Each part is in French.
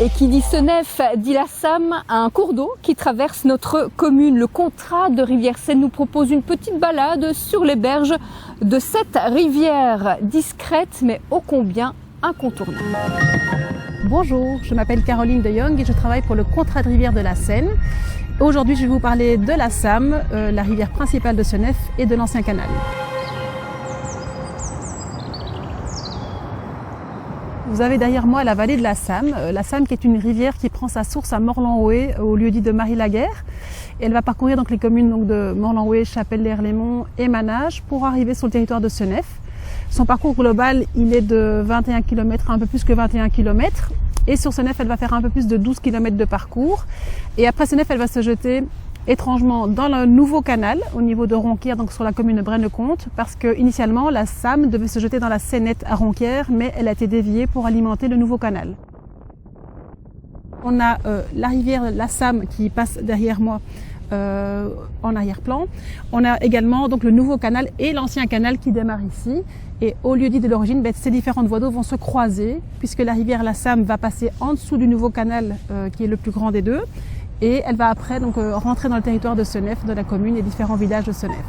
Et qui dit Senef dit la Sam, un cours d'eau qui traverse notre commune. Le contrat de Rivière Seine nous propose une petite balade sur les berges de cette rivière discrète mais ô combien incontournable. Bonjour, je m'appelle Caroline de Jong et je travaille pour le contrat de rivière de la Seine. Aujourd'hui, je vais vous parler de la Sam, la rivière principale de Senef et de l'ancien canal. Vous avez derrière moi la vallée de la Sam qui est une rivière qui prend sa source à Morlan-Houé, au lieu-dit de Marie-Laguerre. Elle va parcourir donc les communes de Morlan-Houé, Chapelle-l'Erlémont et Manage pour arriver sur le territoire de Senef. Son parcours global, il est de 21 km, un peu plus que 21 km. Et sur Senef, elle va faire un peu plus de 12 km de parcours. Et après Senef, elle va se jeter étrangement dans le nouveau canal au niveau de Ronquières, donc sur la commune de Braine-le-Comte, parce que initialement la Sam devait se jeter dans la Sénette à Ronquières, mais elle a été déviée pour alimenter le nouveau canal. On a la rivière la Sam qui passe derrière moi en arrière-plan. On a également donc le nouveau canal et l'ancien canal qui démarre ici. Et au lieu-dit de l'origine, ces différentes voies d'eau vont se croiser, puisque la rivière la Sam va passer en dessous du nouveau canal qui est le plus grand des deux. Et elle va après donc rentrer dans le territoire de Senef, de la commune et différents villages de Senef.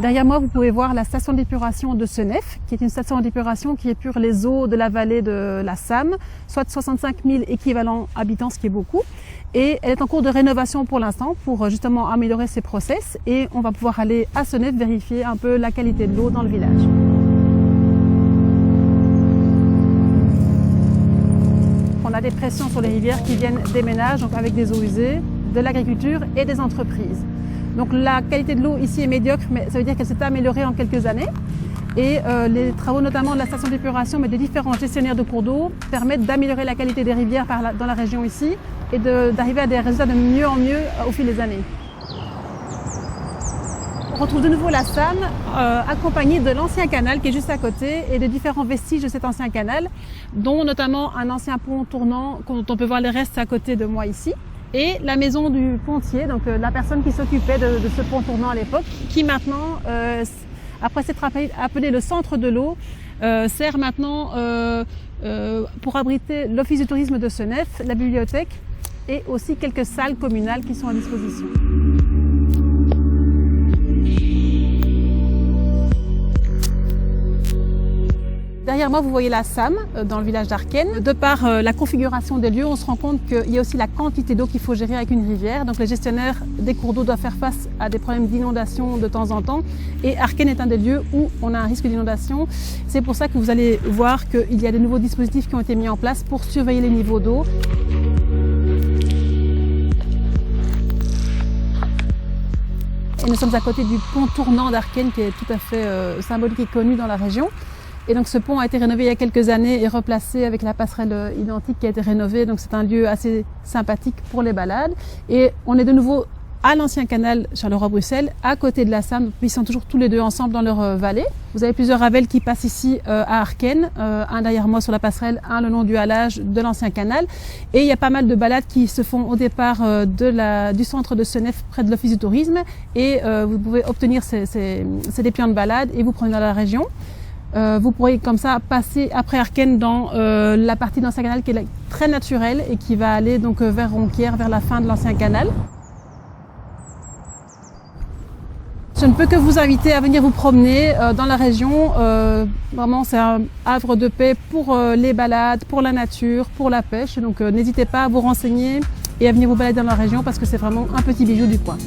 Derrière moi, vous pouvez voir la station d'épuration de Senef, qui est une station d'épuration qui épure les eaux de la vallée de la Sam, soit 65 000 équivalents habitants, ce qui est beaucoup. Et elle est en cours de rénovation pour l'instant, pour justement améliorer ses process. Et on va pouvoir aller à Senef vérifier un peu la qualité de l'eau dans le village. On a des pressions sur les rivières qui viennent des ménages, donc avec des eaux usées, de l'agriculture et des entreprises. Donc la qualité de l'eau ici est médiocre, mais ça veut dire qu'elle s'est améliorée en quelques années. Et les travaux notamment de la station d'épuration, mais des différents gestionnaires de cours d'eau, permettent d'améliorer la qualité des rivières dans la région ici et d'arriver à des résultats de mieux en mieux au fil des années. On retrouve de nouveau la Sam accompagnée de l'ancien canal qui est juste à côté et de différents vestiges de cet ancien canal, dont notamment un ancien pont tournant dont on peut voir les restes à côté de moi ici. Et la maison du pontier, donc la personne qui s'occupait de ce pont tournant à l'époque, qui maintenant, après s'être appelé le centre de l'eau, sert maintenant pour abriter l'office du tourisme de Senef, la bibliothèque et aussi quelques salles communales qui sont à disposition. Derrière moi, vous voyez la Sam dans le village d'Arken. De par la configuration des lieux, on se rend compte qu'il y a aussi la quantité d'eau qu'il faut gérer avec une rivière. Donc les gestionnaires des cours d'eau doivent faire face à des problèmes d'inondation de temps en temps. Et Arken est un des lieux où on a un risque d'inondation. C'est pour ça que vous allez voir qu'il y a de nouveaux dispositifs qui ont été mis en place pour surveiller les niveaux d'eau. Et nous sommes à côté du pont tournant d'Arken qui est tout à fait symbolique et connu dans la région. Et donc ce pont a été rénové il y a quelques années et replacé avec la passerelle identique qui a été rénovée. Donc c'est un lieu assez sympathique pour les balades. Et on est de nouveau à l'ancien canal Charleroi-Bruxelles, à côté de la Sam. Ils sont toujours tous les deux ensemble dans leur vallée. Vous avez plusieurs ravels qui passent ici à Arken, un derrière moi sur la passerelle, un le long du halage de l'ancien canal. Et il y a pas mal de balades qui se font au départ du centre de Senef, près de l'office du tourisme. Et vous pouvez obtenir ces dépliants de balade et vous prenez dans la région. Vous pourrez comme ça passer après Arken dans la partie de l'ancien canal qui est très naturelle et qui va aller donc vers Ronquières, vers la fin de l'ancien canal. Je ne peux que vous inviter à venir vous promener dans la région. Vraiment, c'est un havre de paix pour les balades, pour la nature, pour la pêche. Donc n'hésitez pas à vous renseigner et à venir vous balader dans la région parce que c'est vraiment un petit bijou du coin.